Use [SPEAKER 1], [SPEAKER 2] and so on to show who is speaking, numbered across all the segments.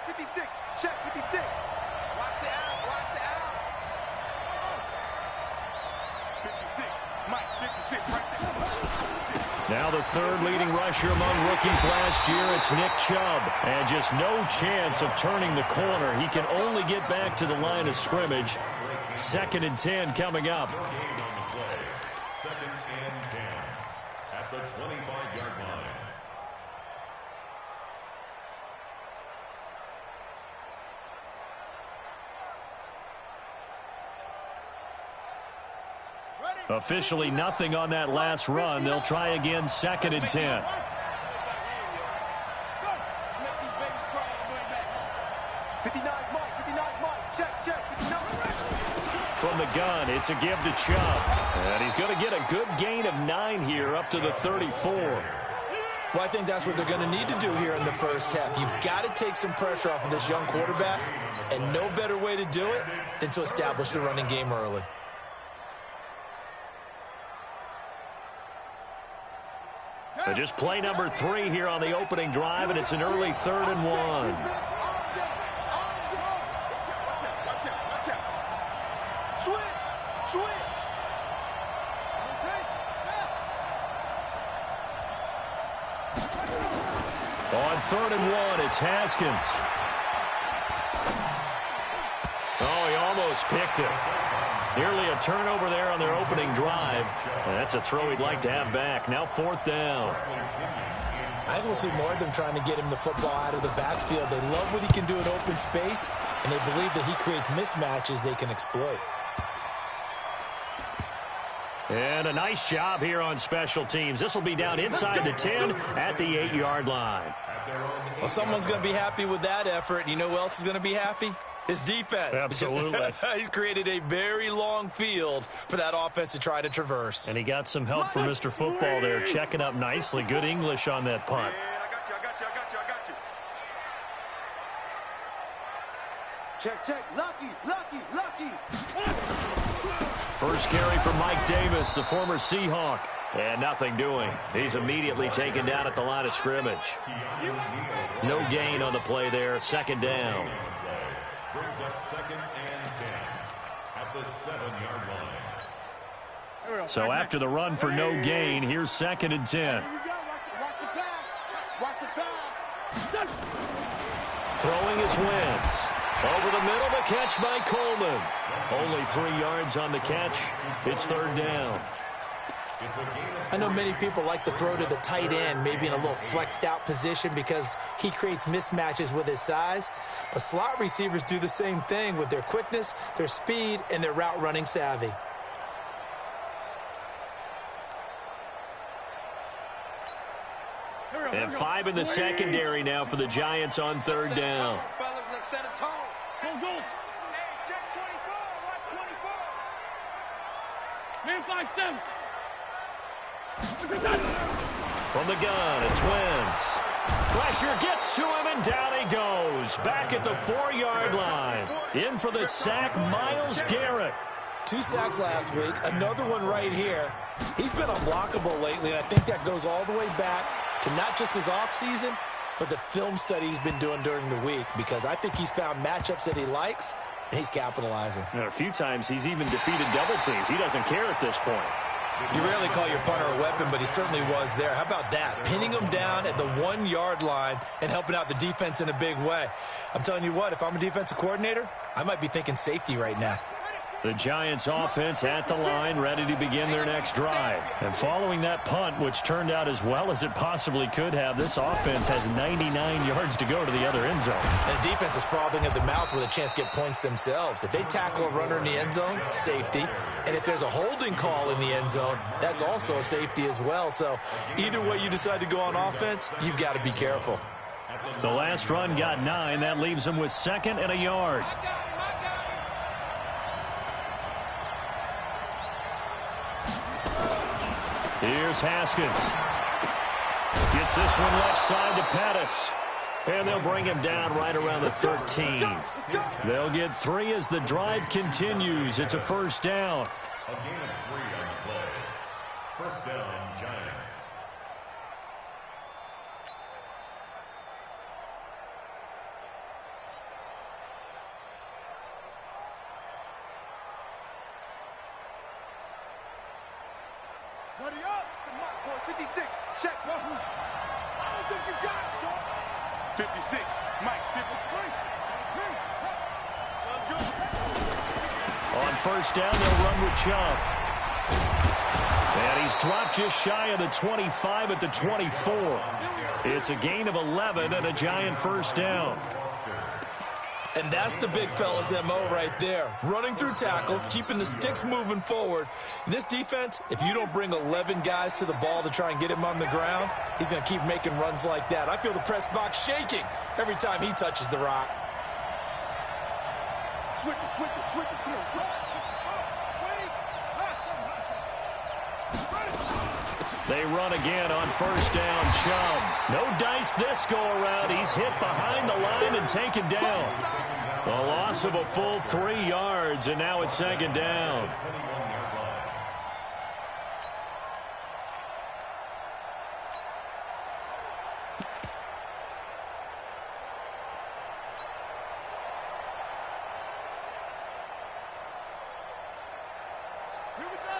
[SPEAKER 1] 56. Check 56. Watch the out. Watch the out. 56. Mike, 56 right there. 56.
[SPEAKER 2] Now the third leading rusher among rookies last year, it's Nick Chubb. And just no chance of turning the corner. He can only get back to the line of scrimmage. 2nd and 10 coming up.
[SPEAKER 3] 2nd and 10 at the 25-yard line.
[SPEAKER 2] Officially nothing on that last run. They'll try again, 2nd and 10. From the gun, it's a give to Chubb. And he's going to get a good gain of 9 here up to the 34.
[SPEAKER 4] Well, I think that's what they're going to need to do here in the first half. You've got to take some pressure off of this young quarterback, and no better way to do it than to establish the running game early.
[SPEAKER 2] Just play number 3 here on the opening drive, and it's an early 3rd and 1. On 3rd and 1, it's Haskins. Oh, he almost picked it. Nearly a turnover there on their opening drive. And that's a throw he'd like to have back. Now 4th down.
[SPEAKER 4] I think we'll see more of them trying to get him the football out of the backfield. They love what he can do in open space, and they believe that he creates mismatches they can exploit.
[SPEAKER 2] And a nice job here on special teams. This will be down inside the 10 at the 8-yard line.
[SPEAKER 4] Well, someone's going to be happy with that effort. You know who else is going to be happy? His defense.
[SPEAKER 2] Absolutely.
[SPEAKER 4] He's created a very long field for that offense to try to traverse.
[SPEAKER 2] And he got some help from Mr. Football there, checking up nicely. Good English on that punt.
[SPEAKER 1] Check, check. Lucky.
[SPEAKER 2] First carry for Mike Davis, the former Seahawk. And nothing doing. He's immediately taken down at the line of scrimmage. No gain on the play there. 2nd down.
[SPEAKER 3] Brings up 2nd and 10 at the 7-yard line.
[SPEAKER 2] So after the run for no gain, here's 2nd and 10.
[SPEAKER 1] Watch the pass.
[SPEAKER 2] Throwing his Wentz. Over the middle, the catch by Coleman. Only 3 yards on the catch. It's 3rd down.
[SPEAKER 4] I know many people like to throw to the tight end, maybe in a little flexed out position because he creates mismatches with his size. But slot receivers do the same thing with their quickness, their speed, and their route running savvy.
[SPEAKER 2] And 5 in the secondary now for the Giants on 3rd down. From the gun, it's Wentz. Pressure gets to him, and down he goes. Back at the 4-yard line. In for the sack, Myles Garrett.
[SPEAKER 4] 2 sacks last week, another one right here. He's been unblockable lately, and I think that goes all the way back to not just his offseason, but the film study he's been doing during the week, because I think he's found matchups that he likes, and he's capitalizing.
[SPEAKER 2] And a few times he's even defeated double teams. He doesn't care at this point.
[SPEAKER 4] You rarely call your punter a weapon, but he certainly was there. How about that? Pinning him down at the 1-yard line and helping out the defense in a big way. I'm telling you what, if I'm a defensive coordinator, I might be thinking safety right now.
[SPEAKER 2] The Giants offense at the line, ready to begin their next drive. And following that punt, which turned out as well as it possibly could have, this offense has 99 yards to go to the other end zone.
[SPEAKER 4] And the defense is frothing at the mouth with a chance to get points themselves. If they tackle a runner in the end zone, safety. And if there's a holding call in the end zone, that's also a safety as well. So either way you decide to go on offense, you've got to be careful.
[SPEAKER 2] The last run got 9. That leaves them with 2nd and a yard. Here's Haskins. Gets this one left side to Pettis. And they'll bring him down right around the 13. They'll get 3 as the drive continues. It's a 1st down.
[SPEAKER 3] A gain of 3 on the play. 1st down, Giants.
[SPEAKER 1] Buddy up. Mark for 56. Check. I don't think you got it, son. 56. Mike, 53. Let's go.
[SPEAKER 2] On first down, they'll run with Chubb. And he's dropped just shy of the 25 at the 24. It's a gain of 11 and a Giant first down.
[SPEAKER 4] And that's the big fella's MO right there. Running through tackles, keeping the sticks moving forward. This defense, if you don't bring 11 guys to the ball to try and get him on the ground, he's going to keep making runs like that. I feel the press box shaking every time he touches the rock.
[SPEAKER 1] Switch it. Come on, switch.
[SPEAKER 2] They run again on first down. Chubb. No dice this go around. He's hit behind the line and taken down. A loss of a full 3 yards, and now it's second down.
[SPEAKER 1] Here we go.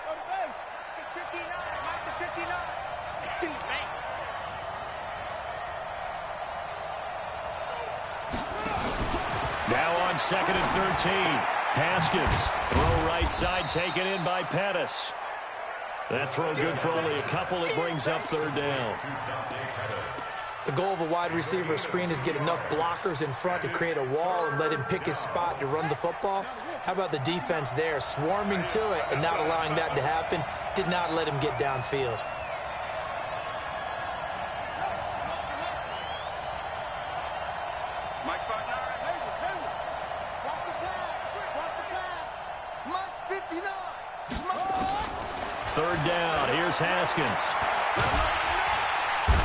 [SPEAKER 1] Go to base. It's 59. Mike to 59. Thanks.
[SPEAKER 2] Now on second and 13. Haskins. Throw right side taken in by Pettis. That throw good for only a couple. It brings up third down.
[SPEAKER 4] The goal of a wide receiver screen is get enough blockers in front to create a wall and let him pick his spot to run the football. How about the defense there, swarming to it and not allowing that to happen? Did not let him get downfield.
[SPEAKER 1] Mike's back now. Hayward. Watch the pass. Mike's 59.
[SPEAKER 2] Third down. Here's Haskins.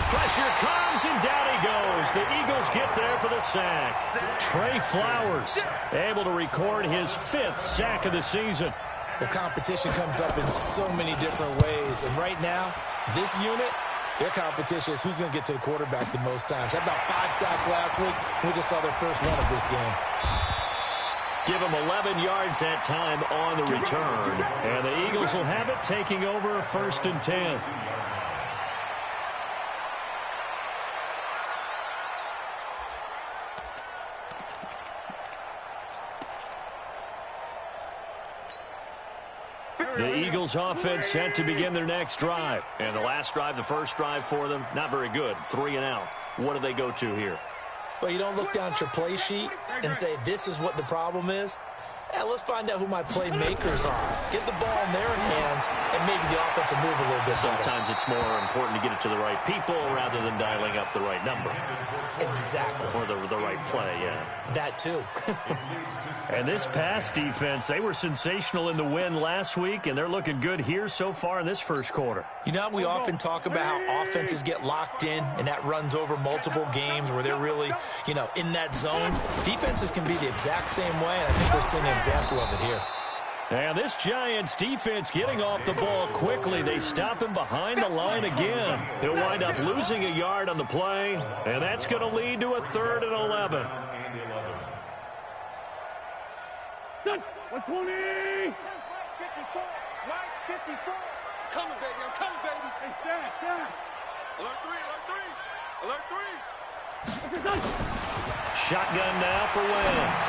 [SPEAKER 2] Pressure comes, and down he goes. The Eagles get there for the sack. Trey Flowers able to record his 5th sack of the season.
[SPEAKER 4] The competition comes up in so many different ways. And right now, this unit, their competition is who's going to get to the quarterback the most times. Had about 5 sacks last week. We just saw their first one of this game.
[SPEAKER 2] Give them 11 yards that time on the return. And the Eagles will have it, taking over first and 10. The Eagles offense set to begin their next drive. And the last drive, the first drive for them, not very good. 3 and out. What do they go to here?
[SPEAKER 4] Well, you don't look down at your play sheet and say, this is what the problem is. Let's find out who my playmakers are. Get the ball in their hands and maybe the offense will move a little bit better.
[SPEAKER 2] Sometimes it's more important to get it to the right people rather than dialing up the right number.
[SPEAKER 4] Exactly.
[SPEAKER 2] Or the right play, yeah.
[SPEAKER 4] That too.
[SPEAKER 2] And this pass defense, they were sensational in the win last week, and they're looking good here so far in this first quarter.
[SPEAKER 4] You know, we often talk about how offenses get locked in, and that runs over multiple games where they're really, in that zone. Defenses can be the exact same way, and I think we're seeing an example of it here.
[SPEAKER 2] And this Giants defense getting off the ball quickly. They stop him behind the line again. He'll wind up losing a yard on the play, and that's going to lead to a 3rd and 11.
[SPEAKER 1] 120. Mike 54. Mike 54. Coming, baby. I'm coming, baby. Hey, stand. Alert 3.
[SPEAKER 2] Shotgun now for Wentz.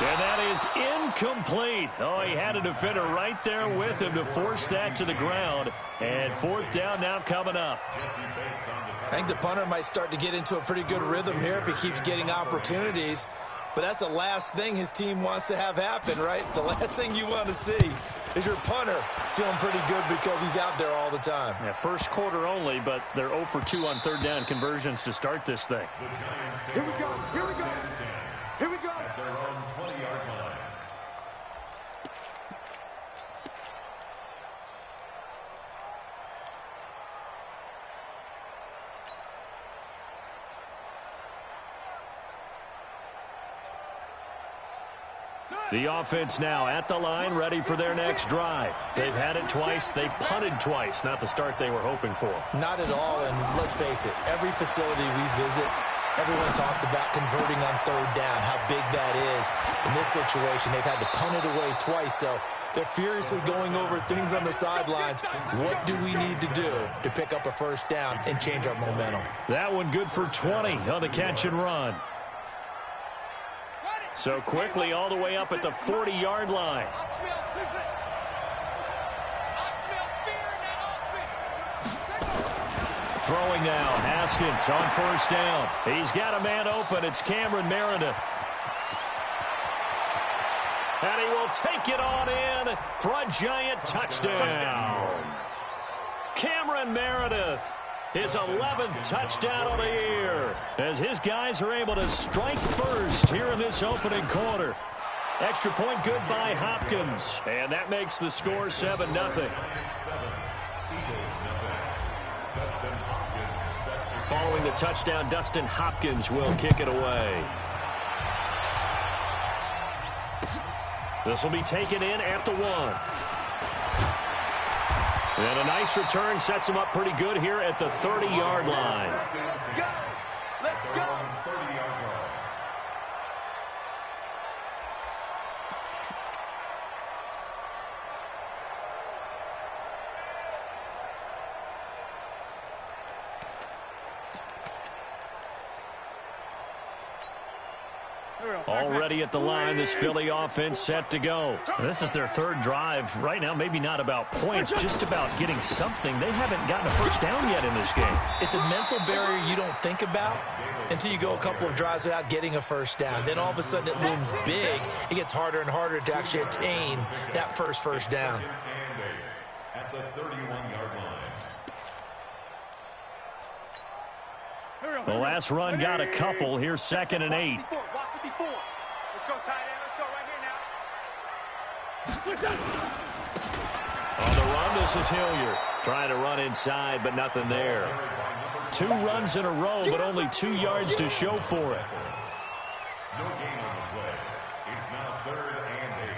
[SPEAKER 2] And that is incomplete. Oh, he had a defender right there with him to force that to the ground. And 4th down now coming up.
[SPEAKER 4] I think the punter might start to get into a pretty good rhythm here if he keeps getting opportunities. But that's the last thing his team wants to have happen, right? The last thing you want to see is your punter feeling pretty good because he's out there all the time.
[SPEAKER 2] Yeah, first quarter only, but they're 0 for 2 on 3rd down conversions to start this thing.
[SPEAKER 1] Here we go.
[SPEAKER 3] At their own 20-yard line.
[SPEAKER 2] The offense now at the line, ready for their next drive. They've had it twice. They've punted twice. Not the start they were hoping for.
[SPEAKER 4] Not at all, and let's face it, every facility we visit, everyone talks about converting on 3rd down, how big that is. In this situation, they've had to punt it away twice, so They're furiously going over things on the sidelines. What do we need to do to pick up a first down and change our momentum?
[SPEAKER 2] That one good for 20 on the catch and run. So quickly all the way up at the 40-yard line. Throwing now, Haskins on first down. He's got a man open. It's Cameron Meredith. And he will take it on in for a giant touchdown. Cameron Meredith, his 11th touchdown of the year, as his guys are able to strike first here in this opening quarter. Extra point good by Hopkins, and that makes the score 7-0. Following the touchdown, Dustin Hopkins will kick it away. This will be taken in at the 1. And a nice return sets him up pretty good here at the 30-yard line.
[SPEAKER 1] Let's go.
[SPEAKER 2] Already at the line, this Philly offense set to go. This is their third drive. Right now, maybe not about points, just about getting something. They haven't gotten a first down yet in this game.
[SPEAKER 4] It's a mental barrier you don't think about until you go a couple of drives without getting a first down. Then all of a sudden it looms big. It gets harder and harder to actually attain that first down.
[SPEAKER 3] At the 31-yard line.
[SPEAKER 2] The last run got a couple. Here's 2nd and 8.
[SPEAKER 1] Watch 54. Let's go, tight end. Let's go right here now.
[SPEAKER 2] On the run, this is Hilliard. Trying to run inside, but nothing there. 2 runs in a row, but only 2 yards to show for it.
[SPEAKER 3] No gain on the play. It's now 3rd and 8.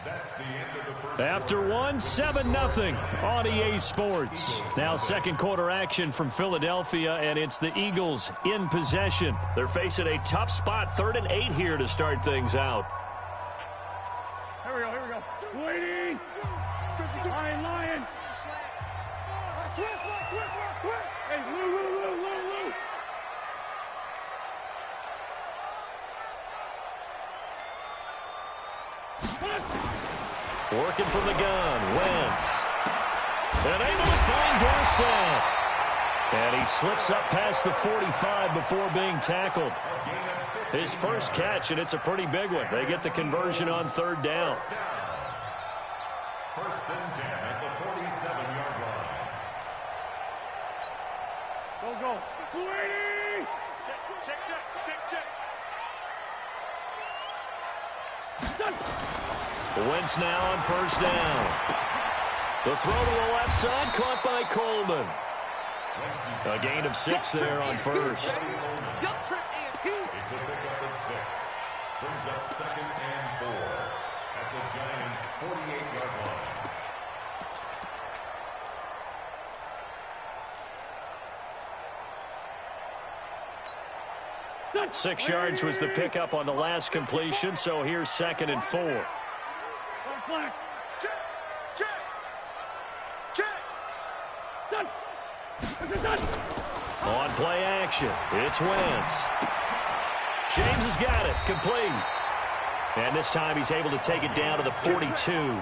[SPEAKER 3] That's the end of the first.
[SPEAKER 2] After 1, 7-0 on EA Sports. Now second quarter action from Philadelphia, and it's the Eagles in possession. They're facing a tough spot, 3rd and 8 here to start things out.
[SPEAKER 1] Here we go. Waiting. Lion. Hey, Lou.
[SPEAKER 2] Working from the gun, Wentz. And able to find Dorsett. And he slips up past the 45 before being tackled. His first catch, and it's a pretty big one. They get the conversion on 3rd down.
[SPEAKER 3] 1st and 10 at the 47-yard line.
[SPEAKER 1] Go. 280. Check.
[SPEAKER 2] Wentz now on 1st down. The throw to the left side, caught by Coleman. A gain of 6 there on 1st.
[SPEAKER 3] It's a pickup of 6. Brings up 2nd and 4 at the Giants' 48-yard line.
[SPEAKER 2] 6 yards was the pickup on the last completion, so here's 2nd and 4. On play action, it's Wentz. James has got it, complete. And this time he's able to take it down to the 42.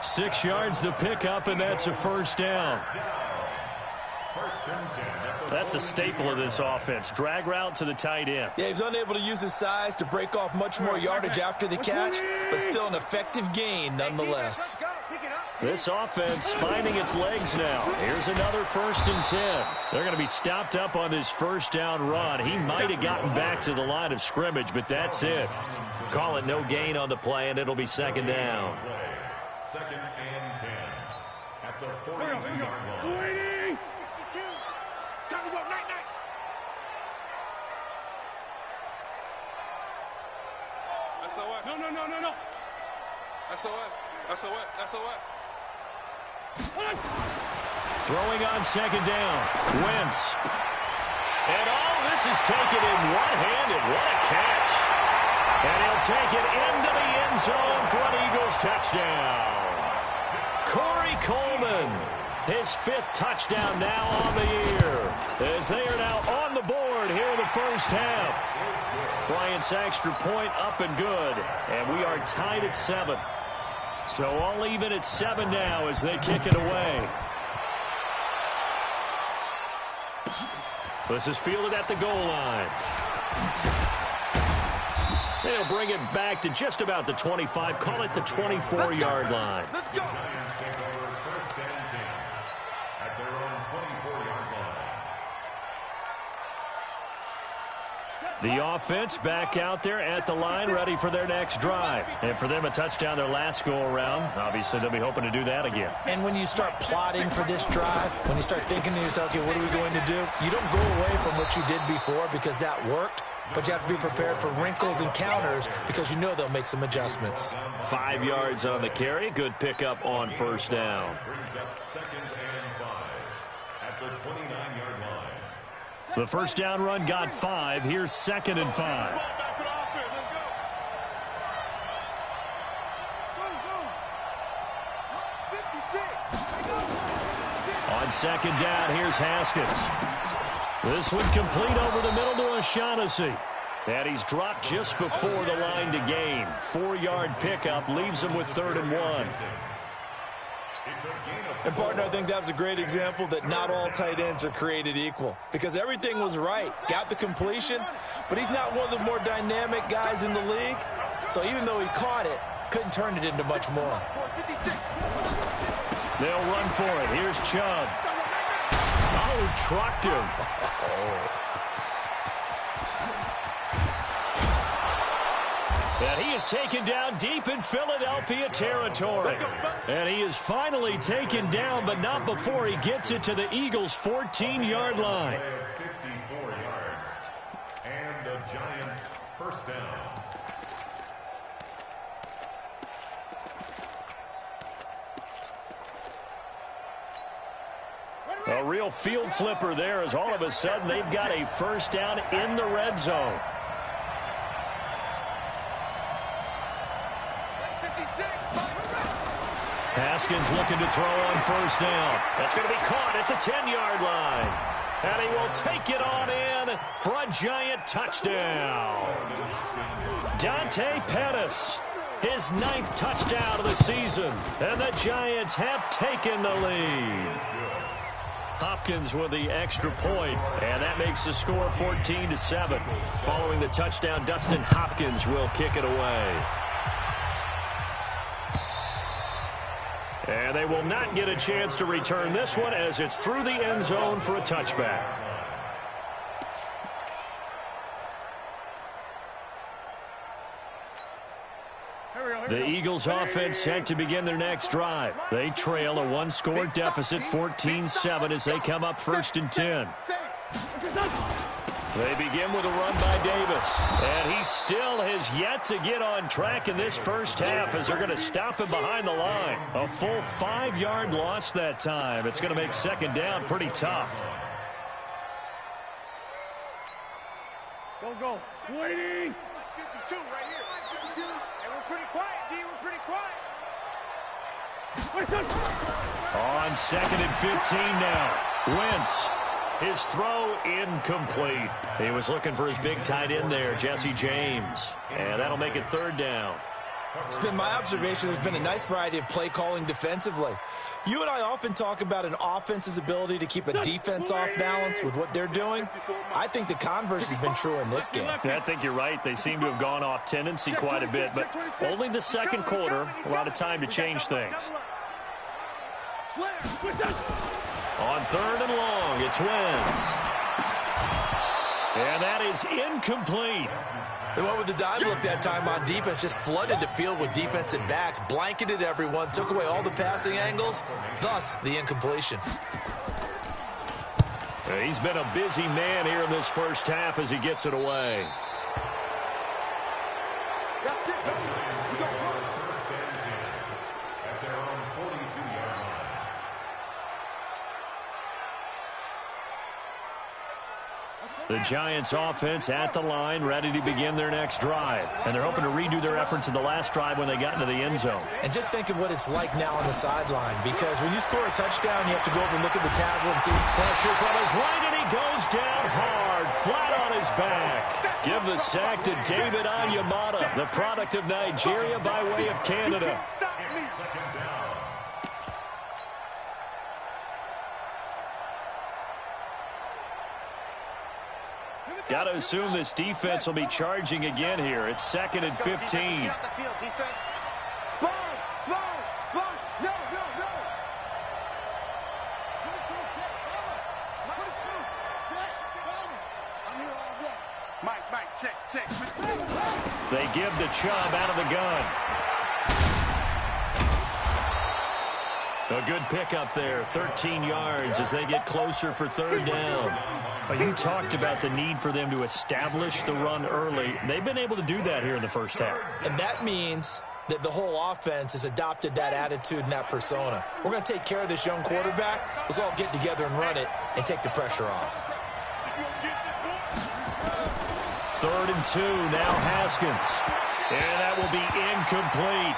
[SPEAKER 2] 6 yards the pickup, and that's a 1st down. That's a staple of this offense. Drag route to the tight end.
[SPEAKER 4] Yeah, he was unable to use his size to break off much more yardage after the catch, but still an effective gain nonetheless.
[SPEAKER 2] This offense finding its legs now. Here's another 1st and 10. They're going to be stopped up on this 1st down run. He might have gotten back to the line of scrimmage, but that's it. Call it no gain on the play, and it'll be 2nd down.
[SPEAKER 3] 2nd and 10 at the 42-yard line.
[SPEAKER 1] Time to go, night. SOS. No. SOS.
[SPEAKER 2] Throwing on 2nd down. Wentz. And this is taken in one-handed. What a catch. And he'll take it into the end zone for an Eagles touchdown. Corey Coleman, his 5th touchdown now on the year, as they are now on the board here in the first half. Bryant's extra point up and good, and we are tied at 7. So all even at 7 now as they kick it away. This is fielded at the goal line. They'll bring it back to just about the 25, call it the 24-yard line.
[SPEAKER 1] Let's go.
[SPEAKER 3] Giants take over first and 10 at their own 24-yard line.
[SPEAKER 2] The offense back out there at the line, ready for their next drive. And for them, a touchdown their last go-around. Obviously, they'll be hoping to do that again.
[SPEAKER 4] And when you start plotting for this drive, when you start thinking to yourself, okay, what are we going to do? You don't go away from what you did before because that worked. But you have to be prepared for wrinkles and counters because you know they'll make some adjustments.
[SPEAKER 2] 5 yards on the carry. Good pickup on first down.
[SPEAKER 3] Brings up 2nd and 5 at the 29-yard line.
[SPEAKER 2] The first down run got 5. Here's 2nd and 5.
[SPEAKER 1] Back to the offense. Let's go. 56.
[SPEAKER 2] On 2nd down, here's Haskins. This one complete over the middle to O'Shaughnessy. And he's dropped just before the line to gain. 4-yard pickup leaves him with 3rd and 1.
[SPEAKER 4] And, partner, I think that was a great example that not all tight ends are created equal because everything was right. Got the completion, but he's not one of the more dynamic guys in the league. So even though he caught it, couldn't turn it into much more.
[SPEAKER 2] They'll run for it. Here's Chubb. Oh, trucked him. And he is taken down deep in Philadelphia territory. And he is finally taken down, but not before he gets it to the Eagles' 14-yard line.
[SPEAKER 3] 54 yards. And the Giants first down.
[SPEAKER 2] A real field flipper there as all of a sudden they've got a first down in the red zone. Haskins looking to throw on first down. That's going to be caught at the 10-yard line. And he will take it on in for a Giant touchdown. Dante Pettis, his 9th touchdown of the season. And the Giants have taken the lead. Hopkins with the extra point, and that makes the score 14-7. Following the touchdown, Dustin Hopkins will kick it away. And they will not get a chance to return this one as it's through the end zone for a touchback. The Eagles offense set to begin their next drive. They trail a 1-score deficit, 14-7, as they come up 1st and 10. They begin with a run by Davis. And he still has yet to get on track in this first half as they're going to stop him behind the line. A full 5-yard loss that time. It's going to make 2nd down pretty tough.
[SPEAKER 1] Go. Waiting. 52 right here. And we're pretty quiet, D. We're pretty quiet.
[SPEAKER 2] On 2nd and 15 now. Wentz. His throw incomplete. He was looking for his big tight end there, Jesse James. And that'll make it 3rd down.
[SPEAKER 4] It's been my observation there's been a nice variety of play calling defensively. You and I often talk about an offense's ability to keep a defense off balance with what they're doing. I think the converse has been true in this game.
[SPEAKER 2] I think you're right. They seem to have gone off tendency quite a bit, but only the 2nd quarter, a lot of time to change things. On 3rd and long, it's Wentz. And that is incomplete.
[SPEAKER 4] They went with the dime look that time on defense, just flooded the field with defensive backs, blanketed everyone, took away all the passing angles, thus the incompletion.
[SPEAKER 2] He's been a busy man here in this first half as he gets it away.
[SPEAKER 3] At their own 42-yard line.
[SPEAKER 2] The Giants offense at the line, ready to begin their next drive. And they're hoping to redo their efforts in the last drive when they got into the end zone.
[SPEAKER 4] And just think of what it's like now on the sideline, because when you score a touchdown, you have to go over and look at the tablet and see.
[SPEAKER 2] Pressure from his right, and he goes down hard, flat on his back. Give the sack to David Onyemata, the product of Nigeria by way of Canada. Got to assume this defense will be charging again here. It's 2nd and 15.
[SPEAKER 1] Mike, check.
[SPEAKER 2] They give the Chubb out of the gun. A good pickup there, 13 yards as they get closer for 3rd down. You talked about the need for them to establish the run early. They've been able to do that here in the first half.
[SPEAKER 4] And that means that the whole offense has adopted that attitude and that persona. We're going to take care of this young quarterback. Let's all get together and run it and take the pressure off.
[SPEAKER 2] 3rd and 2, now Haskins. And that will be incomplete.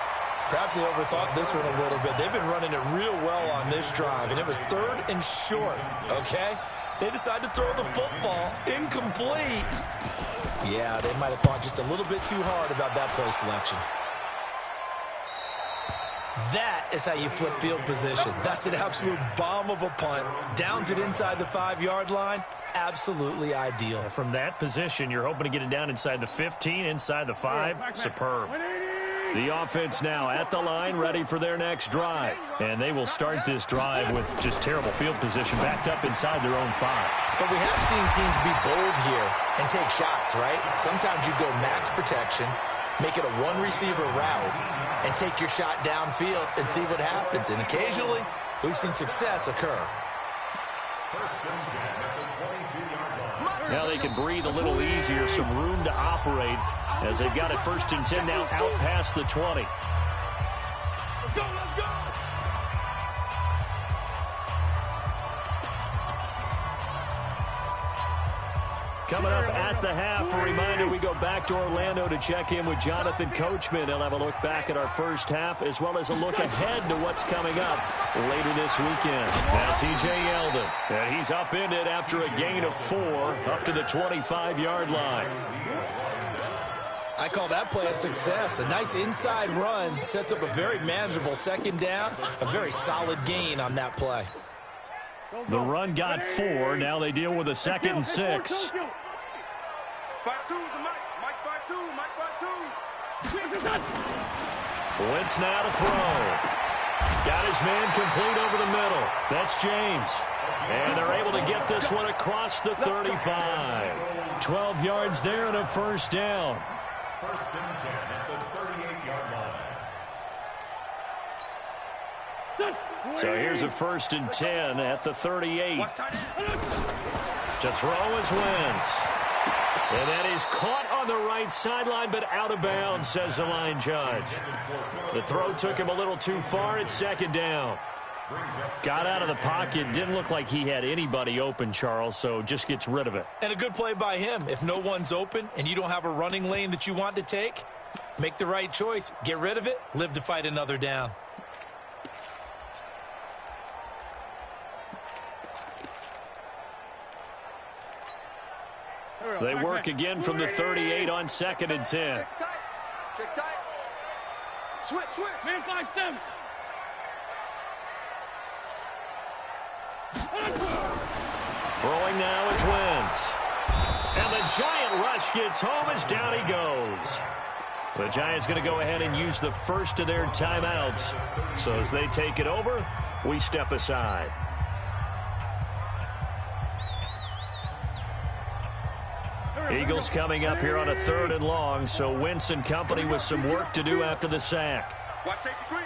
[SPEAKER 4] Perhaps they overthought this one a little bit. They've been running it real well on this drive, and it was 3rd and short, okay? They decided to throw the football incomplete. Yeah, they might have thought just a little bit too hard about that play selection. That is how you flip field position. That's an absolute bomb of a punt. Downs it inside the 5-yard line. Absolutely ideal.
[SPEAKER 2] From that position, you're hoping to get it down inside the 15, inside the 5. Superb. The offense now at the line, ready for their next drive. And they will start this drive with just terrible field position, backed up inside their own 5.
[SPEAKER 4] But we have seen teams be bold here and take shots, right? Sometimes you go max protection, make it a one-receiver route, and take your shot downfield and see what happens. And occasionally, we've seen success occur.
[SPEAKER 2] Now they can breathe a little easier, some room to operate as they've got it 1st and 10 now out past the 20.
[SPEAKER 1] Let's go!
[SPEAKER 2] Coming up at the half, a reminder, we go back to Orlando to check in with Jonathan Coachman. He'll have a look back at our first half as well as a look ahead to what's coming up later this weekend. Now T.J. Yeldon, and he's upended after a gain of 4 up to the 25-yard line.
[SPEAKER 4] I call that play a success. A nice inside run sets up a very manageable 2nd down, a very solid gain on that play.
[SPEAKER 2] The run got 4. Now they deal with a 2nd and 6.
[SPEAKER 1] 5-2 is Mike 5-2.
[SPEAKER 2] Wentz now to throw. Got his man complete over the middle. That's James. And they're able to get this one across the 35. 12 yards there and a 1st down.
[SPEAKER 3] 1st and 10 at the 38-yard line.
[SPEAKER 2] So here's a 1st and 10 at the 38. To throw is Wentz. And that is caught on the right sideline, but out of bounds, says the line judge. The throw took him a little too far. It's 2nd down. Got out of the pocket. Didn't look like he had anybody open, Charles, so just gets rid of it.
[SPEAKER 4] And a good play by him. If no one's open and you don't have a running lane that you want to take, make the right choice. Get rid of it. Live to fight another down.
[SPEAKER 2] They work again from the 38 on 2nd and 10.
[SPEAKER 1] Check tight. Switch. Man 5-7.
[SPEAKER 2] Throwing now is Wentz. And the Giant rush gets home as down he goes. The Giants going to go ahead and use the first of their timeouts. So as they take it over, we step aside. Eagles coming up here on a 3rd and long, so Wentz and company with some work to do after the sack.
[SPEAKER 1] Watch safety creep.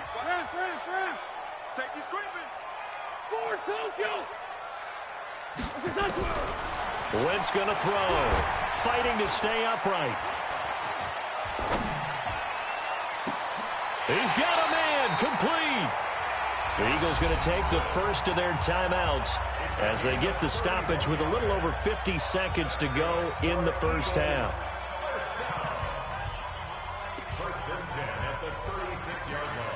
[SPEAKER 1] Safety's creeping.
[SPEAKER 2] Wentz going to throw. Fighting to stay upright. He's got a man complete. The Eagles going to take the first of their timeouts as they get the stoppage with a little over 50 seconds to go in the first half.
[SPEAKER 3] First and 10 at the 36-yard line.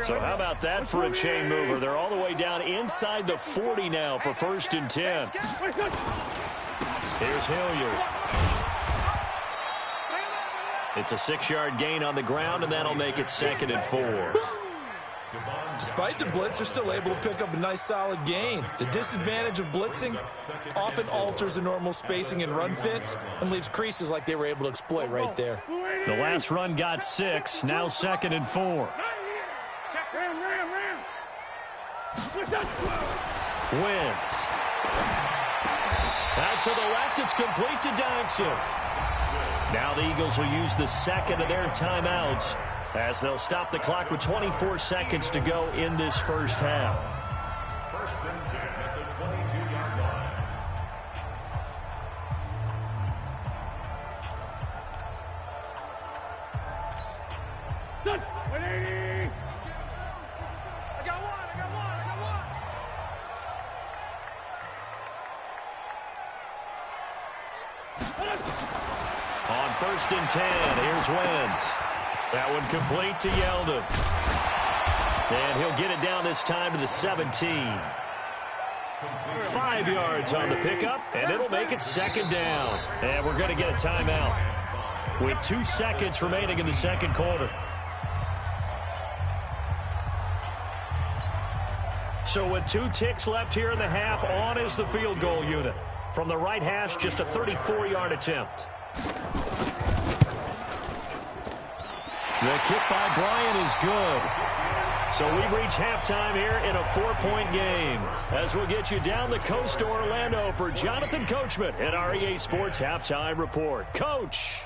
[SPEAKER 2] So how about that for a chain mover? They're all the way down inside the 40 now for first and 10. Here's Hilliard. It's a 6-yard gain on the ground, and that'll make it 2nd and 4.
[SPEAKER 4] Despite the blitz, they're still able to pick up a nice, solid gain. The disadvantage of blitzing often alters the normal spacing and run fits and leaves creases like they were able to exploit right there.
[SPEAKER 2] The last run got 6, now 2nd and 4. Wentz. Out to the left, it's complete to Dodson. Now the Eagles will use the second of their timeouts as they'll stop the clock with 24 seconds to go in this first half.
[SPEAKER 3] First and 10 at the 22-yard line.
[SPEAKER 1] Done. 180. I got one.
[SPEAKER 2] On first and 10, here's Wentz. That one complete to Yeldon. And he'll get it down this time to the 17. 5 yards on the pickup, and it'll make it 2nd down. And we're going to get a timeout with 2 seconds remaining in the second quarter. So with 2 ticks left here in the half, on is the field goal unit. From the right hash, just a 34-yard attempt. The kick by Bryant is good. So we've reached halftime here in a 4-point game. As we'll get you down the coast to Orlando for Jonathan Coachman at our EA Sports Halftime Report. Coach.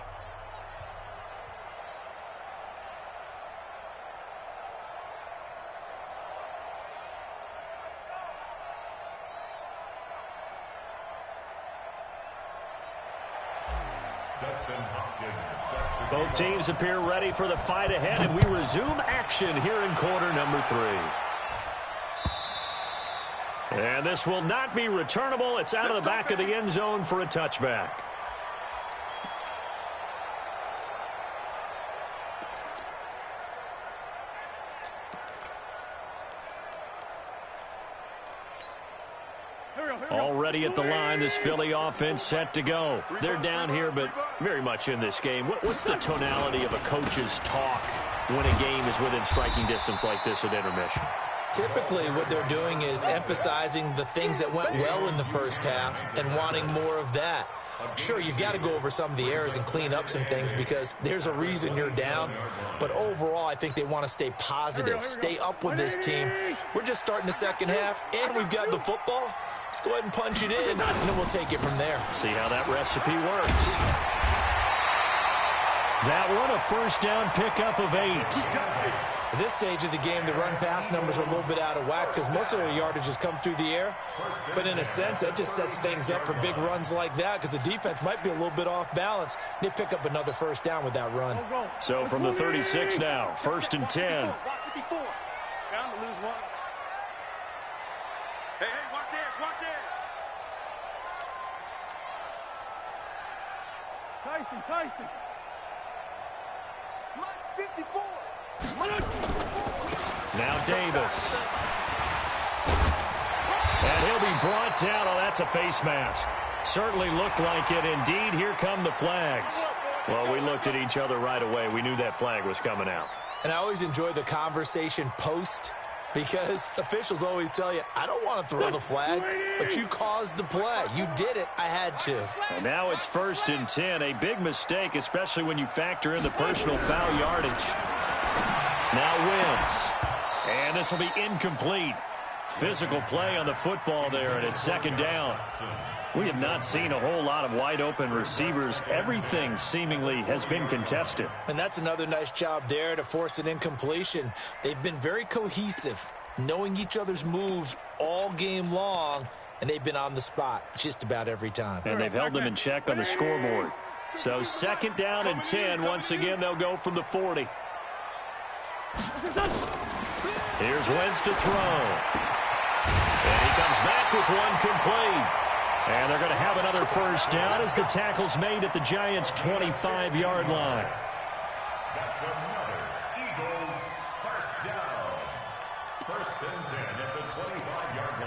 [SPEAKER 2] Both teams appear ready for the fight ahead, and we resume action here in quarter number 3. And this will not be returnable. It's out of the back of the end zone for a touchback. Already at the line, this Philly offense set to go. They're down here, but very much in this game. What's the tonality of a coach's talk when a game is within striking distance like this at intermission?
[SPEAKER 4] Typically, what they're doing is emphasizing the things that went well in the first half and wanting more of that. Sure, you've got to go over some of the errors and clean up some things because there's a reason you're down. But overall, I think they want to stay positive, stay up with this team. We're just starting the second half, and we've got the football. Let's go ahead and punch it in, and then we'll take it from there.
[SPEAKER 2] See how that recipe works. That one, a first down pickup of 8.
[SPEAKER 4] At this stage of the game, the run-pass numbers are a little bit out of whack because most of their yardage has come through the air. But in a sense, that just sets things up for big runs like that because the defense might be a little bit off balance. They pick up another first down with that run.
[SPEAKER 2] So from the 36 now, first and 10.
[SPEAKER 1] Bound to lose one. Hey, watch it. Tyson. Mike 54.
[SPEAKER 2] Now Davis. And he'll be brought down. Oh, that's a face mask. Certainly looked like it. Indeed, here come the flags. Well, we looked at each other right away. We knew that flag was coming out.
[SPEAKER 4] And I always enjoy the conversation post because officials always tell you, I don't want to throw the flag, but you caused the play. You did it. I had to.
[SPEAKER 2] And now it's first and 10. A big mistake, especially when you factor in the personal foul yardage. Now Wentz. And this will be incomplete. Physical play on the football there, and it's second down. We have not seen a whole lot of wide-open receivers. Everything seemingly has been contested.
[SPEAKER 4] And that's another nice job there to force an incompletion. They've been very cohesive, knowing each other's moves all game long, and they've been on the spot just about every time.
[SPEAKER 2] And they've held them in check on the scoreboard. So second down and 10. Once again, they'll go from the 40. Here's Wentz to throw. And he comes back with one complete. And they're going to have another first down as the tackle's made at the Giants' 25-yard line.
[SPEAKER 3] That's another Eagles first down. First and 10 at the 25-yard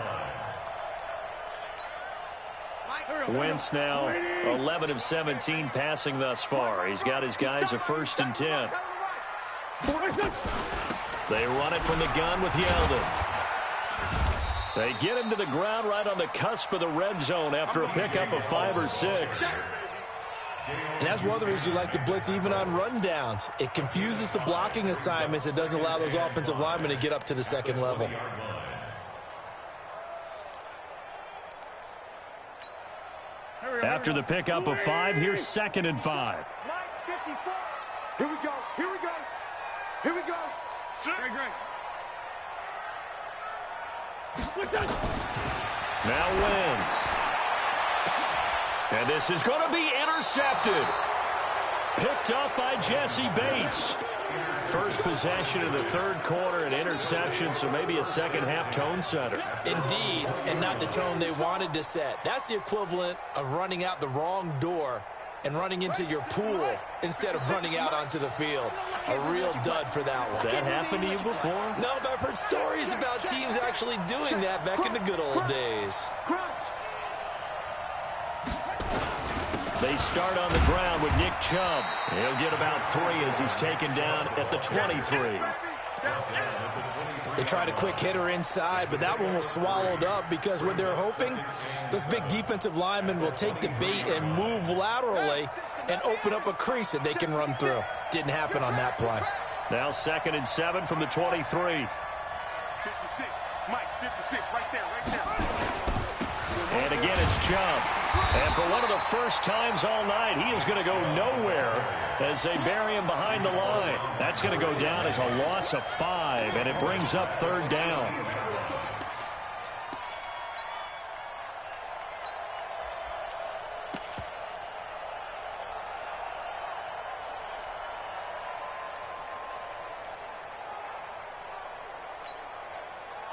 [SPEAKER 3] line.
[SPEAKER 2] Wentz now 11 of 17 passing thus far. He's got his guys a first and 10. They run it from the gun with Yeldon. They get him to the ground right on the cusp of the red zone after a pickup of 5 or 6.
[SPEAKER 4] And that's one of the reasons you like to blitz even on rundowns. It confuses the blocking assignments. It doesn't allow those offensive linemen to get up to the second level.
[SPEAKER 2] After the pickup of 5, here's 2nd and 5.
[SPEAKER 1] Here we go. Here we go. Here we go. Great.
[SPEAKER 2] Now Wentz. And this is going to be intercepted. Picked up by Jesse Bates. First possession of the third quarter, an interception, so maybe a second-half tone setter.
[SPEAKER 4] Indeed, and not the tone they wanted to set. That's the equivalent of running out the wrong door and running into your pool instead of running out onto the field. A real dud for that one.
[SPEAKER 2] Has that happened to you before?
[SPEAKER 4] No, but I've heard stories about teams actually doing that back in the good old days.
[SPEAKER 2] They start on the ground with Nick Chubb. He'll get about 3 as he's taken down at the 23.
[SPEAKER 4] They tried a quick hitter inside, but that one was swallowed up because what they're hoping, those big defensive linemen will take the bait and move laterally and open up a crease that they can run through. Didn't happen on that play.
[SPEAKER 2] Now 2nd and 7 from the 23.
[SPEAKER 1] 56. Mike, 56, right there.
[SPEAKER 2] And again, it's Chubb. And for one of the first times all night, he is going to go nowhere as they bury him behind the line. That's going to go down as a loss of 5, and it brings up 3rd down.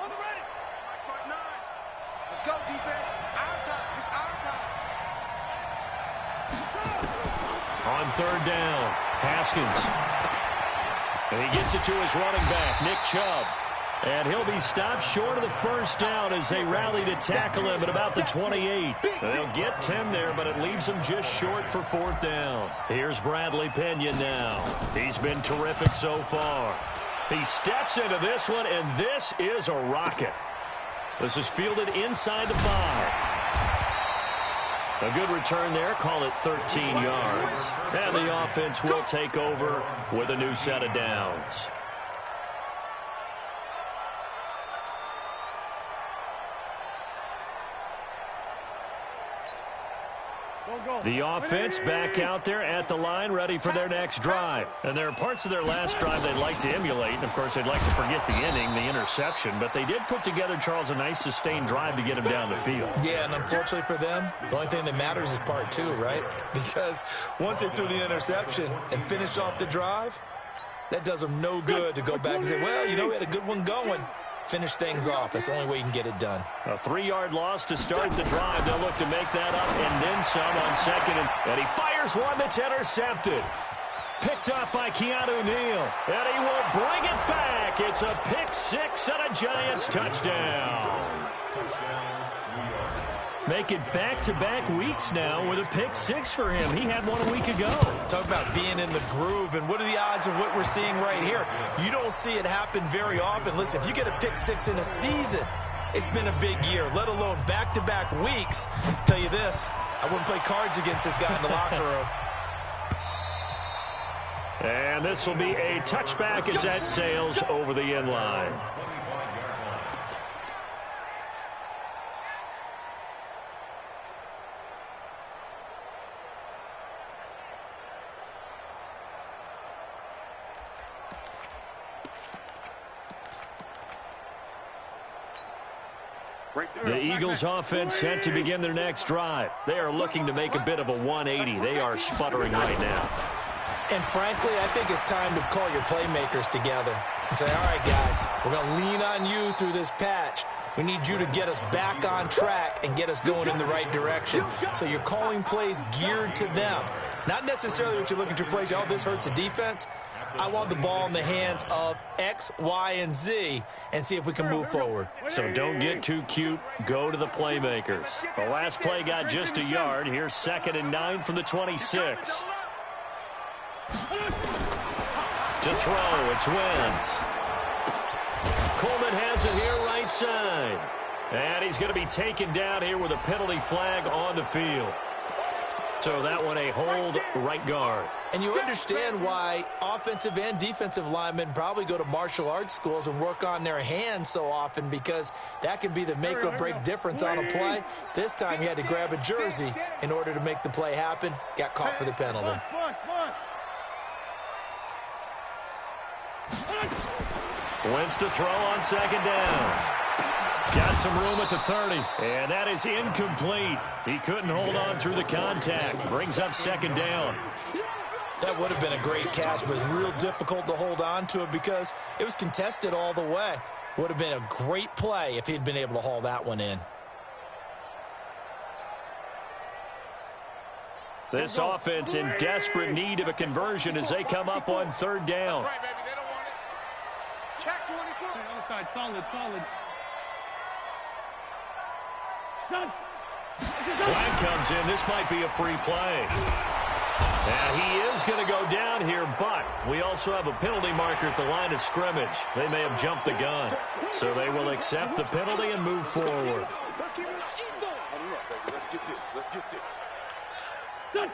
[SPEAKER 1] On the ready. Front 9. Let's go, defense. Our time. It's our time.
[SPEAKER 2] On 3rd down, Haskins. And he gets it to his running back, Nick Chubb. And he'll be stopped short of the first down as they rally to tackle him at about the 28. They'll get 10 there, but it leaves them just short for 4th down. Here's Bradley Pena now. He's been terrific so far. He steps into this one, and this is a rocket. This is fielded inside the 5. A good return there. Call it 13 yards. And the offense will take over with a new set of downs. The offense back out there at the line, ready for their next drive. And there are parts of their last drive they'd like to emulate. And, of course, they'd like to forget the inning, the interception. But they did put together, Charles, a nice sustained drive to get him down the field.
[SPEAKER 4] Yeah, and unfortunately for them, the only thing that matters is part 2, right? Because once they threw the interception and finished off the drive, that does them no good to go back and say, well, you know, we had a good one going. Finish things off. That's the only way you can get it done.
[SPEAKER 2] A 3-yard loss to start the drive. They'll look to make that up and then some on 2nd. And he fires one that's intercepted. Picked up by Keanu Neal. And he will bring it back. It's a pick 6 and a Giants touchdown. Make it back-to-back weeks now with a pick 6 for him. He had one a week ago.
[SPEAKER 4] Talk about being in the groove, and what are the odds of what we're seeing right here? You don't see it happen very often. Listen, if you get a pick 6 in a season, it's been a big year, let alone back-to-back weeks. I'll tell you this, I wouldn't play cards against this guy in the locker room.
[SPEAKER 2] And this will be a touchback as that sails over the end line. The Eagles offense set to begin their next drive. They are looking to make a bit of a 180. They are sputtering right now.
[SPEAKER 4] And frankly, I think it's time to call your playmakers together. and say, all right, guys, we're going to lean on you through this patch. We need you to get us back on track and get us going in the right direction. So you're calling plays geared to them. Not necessarily what you look at your plays, oh, this hurts the defense. I want the ball in the hands of X, Y, and Z and see if we can move forward.
[SPEAKER 2] So don't get too cute. Go to the playmakers. The last play got just a yard. Here's 2nd and 9 from the 26. To throw, it's Wentz. Coleman has it here right side. And he's going to be taken down here with a penalty flag on the field. So that one a hold right guard.
[SPEAKER 4] And you understand why offensive and defensive linemen probably go to martial arts schools and work on their hands so often, because that can be the make or break difference on a play. This time he had to grab a jersey in order to make the play happen. Got caught for the penalty.
[SPEAKER 2] Wentz to throw on 2nd down. Got some room at the 30, and that is incomplete. He couldn't hold on through the contact. Brings up 2nd down.
[SPEAKER 4] That would have been a great catch, but it's real difficult to hold on to it because it was contested all the way. Would have been a great play if he'd been able to haul that one in.
[SPEAKER 2] This offense in desperate need of a conversion as they come up on 3rd down.
[SPEAKER 1] That's right, baby. They don't want it. Check 24.
[SPEAKER 5] Other side, solid.
[SPEAKER 2] Flag comes in. This might be a free play. And he is going to go down here, but we also have a penalty marker at the line of scrimmage. They may have jumped the gun. So they will accept the penalty and move forward.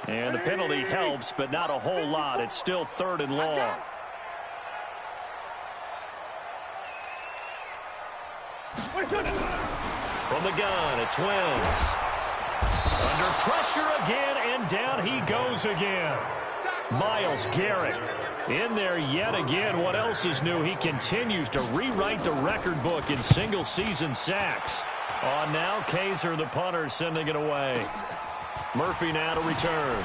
[SPEAKER 2] And the penalty helps, but not a whole lot. It's still 3rd and long. From the gun, it's Wentz. Under pressure again, and down he goes again. Myles Garrett in there yet again. What else is new? He continues to rewrite the record book in single-season sacks. On now, Kaiser, the punter, sending it away. Murphy now to return.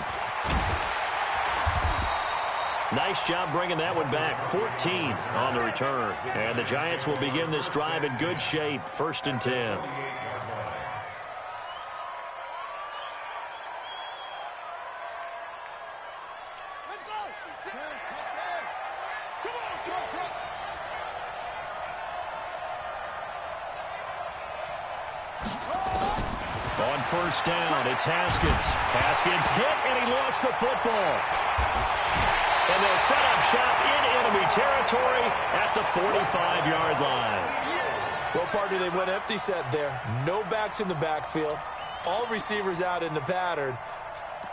[SPEAKER 2] Nice job bringing that one back. 14 on the return. And the Giants will begin this drive in good shape. 1st and 10. On 1st down, it's Haskins. Haskins hit, and he lost the football. And they'll set up shop in enemy territory at the 45-yard line.
[SPEAKER 4] Well, partner, they went empty set there. No backs in the backfield. All receivers out in the pattern.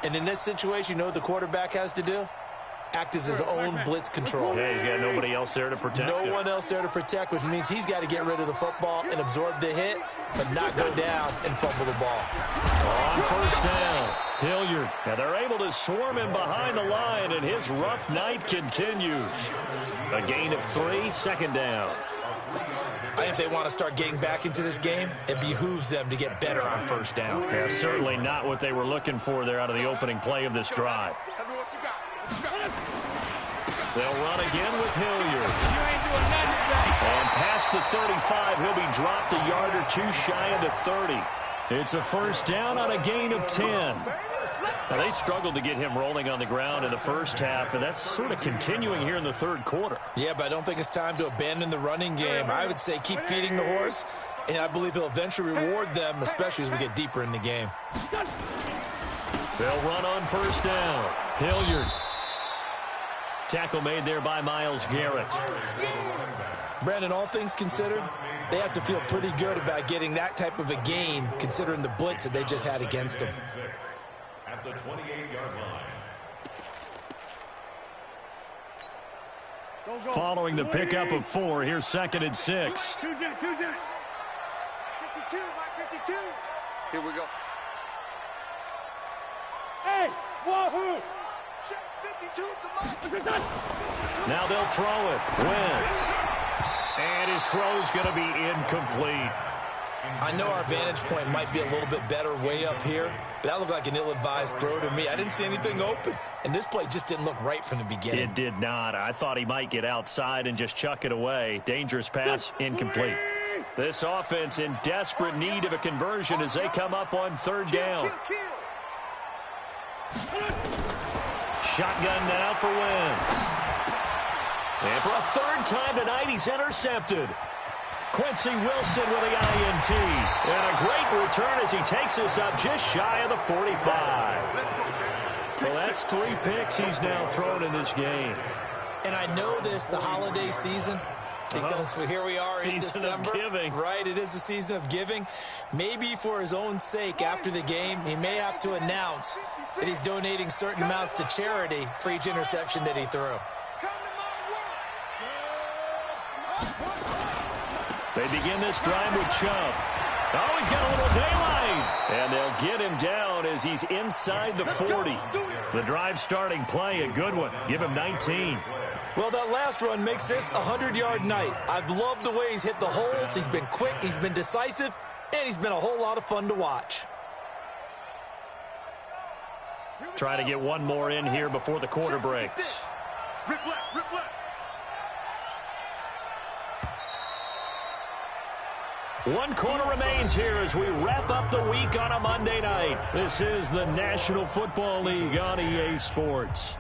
[SPEAKER 4] And in this situation, you know what the quarterback has to do? Act as his own blitz control.
[SPEAKER 2] Yeah, he's got nobody else there to protect him.
[SPEAKER 4] No one else there to protect, which means he's got to get rid of the football and absorb the hit, but not go down and fumble the ball.
[SPEAKER 2] On 1st down, Hilliard. Now they're able to swarm him behind the line, and his rough night continues. A gain of 3, 2nd down.
[SPEAKER 4] I think they want to start getting back into this game. It behooves them to get better on 1st down.
[SPEAKER 2] Yeah, certainly not what they were looking for there out of the opening play of this drive. They'll run again with Hilliard. And past the 35, he'll be dropped a yard or 2 shy of the 30. It's a 1st down on a gain of 10. Now, they struggled to get him rolling on the ground in the 1st half, and that's sort of continuing here in the 3rd quarter.
[SPEAKER 4] Yeah, but I don't think it's time to abandon the running game. I would say keep feeding the horse, and I believe he'll eventually reward them, especially as we get deeper in the game.
[SPEAKER 2] They'll run on 1st down. Hilliard. Tackle made there by Myles Garrett.
[SPEAKER 4] Brandon, all things considered, they have to feel pretty good about getting that type of a gain, considering the blitz that they just had against them.
[SPEAKER 3] At the 28-yard line.
[SPEAKER 2] Following the pickup of 4, here's 2nd and 6.
[SPEAKER 1] 52, 52. Here we go. Hey, wahoo! Check 52 the mark.
[SPEAKER 2] Now they'll throw it. Wentz. And his throw's going to be incomplete.
[SPEAKER 4] I know our vantage point might be a little bit better way up here, but that looked like an ill-advised throw to me. I didn't see anything open, and this play just didn't look right from the beginning.
[SPEAKER 2] It did not. I thought he might get outside and just chuck it away. Dangerous pass, incomplete. This offense in desperate need of a conversion as they come up on third down. Shotgun now for Wentz. And for a third time tonight, he's intercepted. Quincy Wilson with the INT. And a great return as he takes us up just shy of the 45. Well, that's 3 picks he's now thrown in this game.
[SPEAKER 4] And I know this, the holiday season, because here we are in December.
[SPEAKER 2] Season of giving.
[SPEAKER 4] Right, it is the season of giving. Maybe for his own sake after the game, he may have to announce that he's donating certain amounts to charity for each interception that he threw.
[SPEAKER 2] They begin this drive with Chubb. Oh, he's got a little daylight. And they'll get him down as he's inside the 40. The drive starting play, a good one. Give him 19.
[SPEAKER 4] Well, that last run makes this a 100-yard night. I've loved the way he's hit the holes. He's been quick, he's been decisive, and he's been a whole lot of fun to watch.
[SPEAKER 2] Try to get one more in here before the quarter breaks.
[SPEAKER 1] Rip left, rip left.
[SPEAKER 2] One quarter remains here as we wrap up the week on a Monday night. This is the National Football League on EA Sports.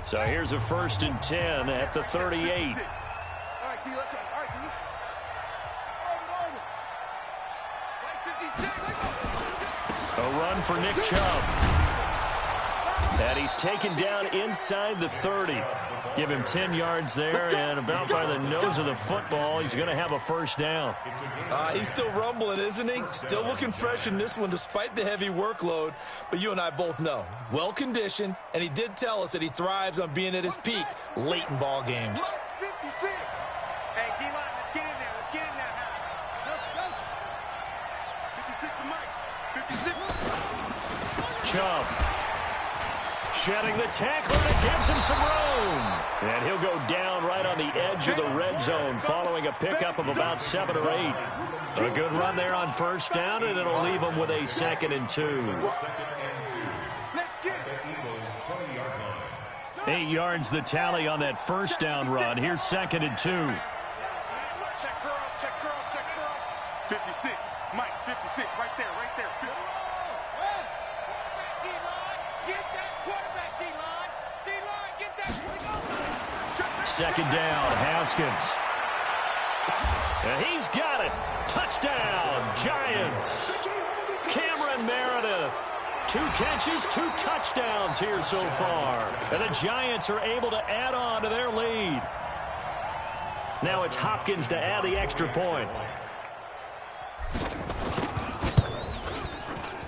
[SPEAKER 2] So here's a 1st and 10 at the 38.
[SPEAKER 1] All right, T, let's go. All right, T. Right, 56.
[SPEAKER 2] A run for Nick Chubb. And he's taken down inside the 30. Give him 10 yards there, and about by the nose of the football, he's going to have a first down.
[SPEAKER 4] He's still rumbling, isn't he? Still looking fresh in this one despite the heavy workload. But you and I both know, well-conditioned, and he did tell us that he thrives on being at his peak late in ball games.
[SPEAKER 1] 56. Hey, D-line, let's get in there. Let's get in there now. Go. 56 to Mike. 56.
[SPEAKER 2] Chubb. Shedding the tackler, and it gives him some room. And he'll go down right on the edge of the red zone following a pickup of about 7 or 8. A good run there on first down, and it'll leave him with a 2nd and 2.
[SPEAKER 1] Let's get it.
[SPEAKER 2] 8 yards the tally on that first down run. Here's 2nd and 2.
[SPEAKER 1] Check girls, check girls, check girls. 56. Mike, 56. Right there, right there.
[SPEAKER 2] Second down, Haskins. And he's got it. Touchdown, Giants. Cameron Meredith. 2 catches, 2 touchdowns here so far. And the Giants are able to add on to their lead. Now it's Hopkins to add the extra point.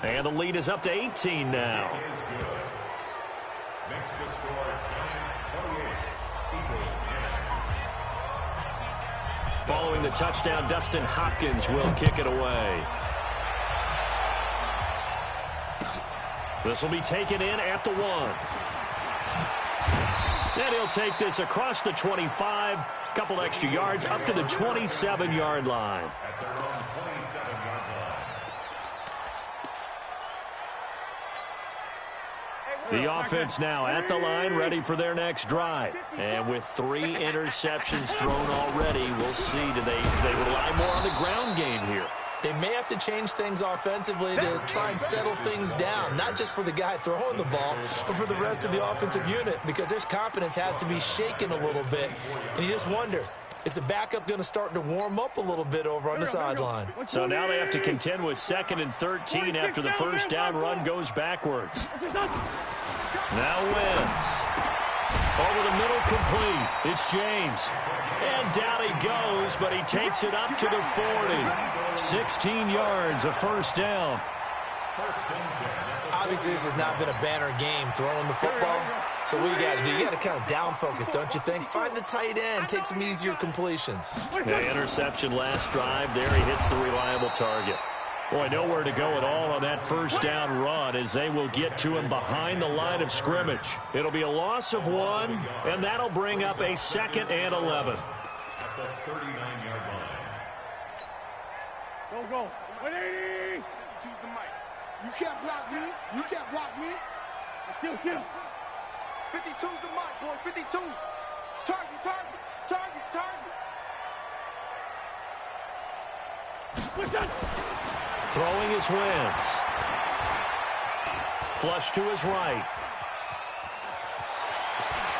[SPEAKER 2] And the lead is up to 18 now.
[SPEAKER 3] Next to score, Giants 28, Eagles 10.
[SPEAKER 2] Following the touchdown, Dustin Hopkins will kick it away. This will be taken in at the 1. And he'll take this across the 25, couple extra yards up to the 27-yard line.
[SPEAKER 3] At their own 27-yard line.
[SPEAKER 2] The offense now at the line, ready for their next drive. And with 3 interceptions thrown already, we'll see, do they rely more on the ground game here?
[SPEAKER 4] They may have to change things offensively to try and settle things down, not just for the guy throwing the ball, but for the rest of the offensive unit, because their confidence has to be shaken a little bit. And you just wonder, is the backup going to start to warm up a little bit over on the sideline?
[SPEAKER 2] So now they have to contend with 2nd and 13 after the first down run goes backwards. Now Wentz. Over the middle, complete. It's James. And down he goes, but he takes it up to the 40. 16 yards, a first down.
[SPEAKER 4] Obviously, this has not been a banner game throwing the football. So what you got to do, you got to kind of down focus, don't you think? Find the tight end, take some easier completions.
[SPEAKER 2] The interception last drive there, he hits the reliable target. Boy, nowhere to go at all on that first down run as they will get to him behind the line of scrimmage. It'll be a loss of 1, and that'll bring up a 2nd and 11.
[SPEAKER 3] At the 39-yard line.
[SPEAKER 1] Go. 180. Choose the mic. You can't block me. You can't block me. Kill. 52's the mic, boys. 52. Target.
[SPEAKER 2] Throwing his Wentz. Flush to his right.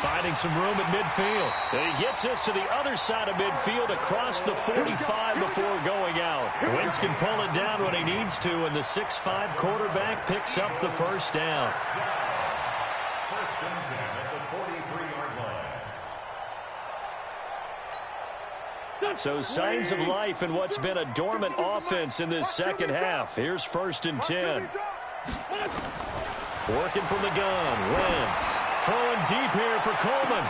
[SPEAKER 2] Finding some room at midfield. And he gets this to the other side of midfield across the 45 before going out. Wentz can pull it down when he needs to, and the 6'5" quarterback picks up the first down.
[SPEAKER 3] First and 10 at the 43-yard line.
[SPEAKER 2] So signs of life in what's been a dormant offense in this second half. Here's 1st and 10. Working from the gun. Wentz throwing deep here for Coleman.